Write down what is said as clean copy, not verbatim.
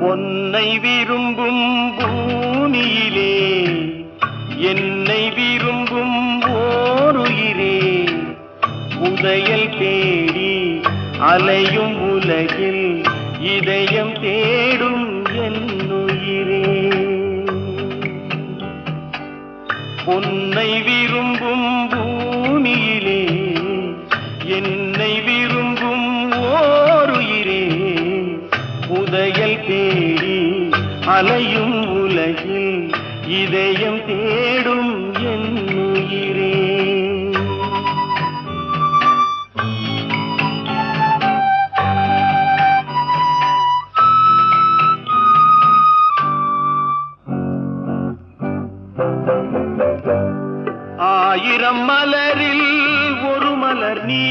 பொன்னை விரும்பும் பூமியிலே என்னை விரும்பும் ஓருயிரே புதையல் தேடி அலையும் உலகில் இதயம் தேடும் என்னுயிரே பொன்னை விரும்பும் பூமியிலே என்னை விரும்பும் ஓருயிரே புதையல் தேடி அலையும் உலகில் இதயம் தேடும் என்னுயிரே ஆயிரம் மலரில் ஒரு மலர் நீ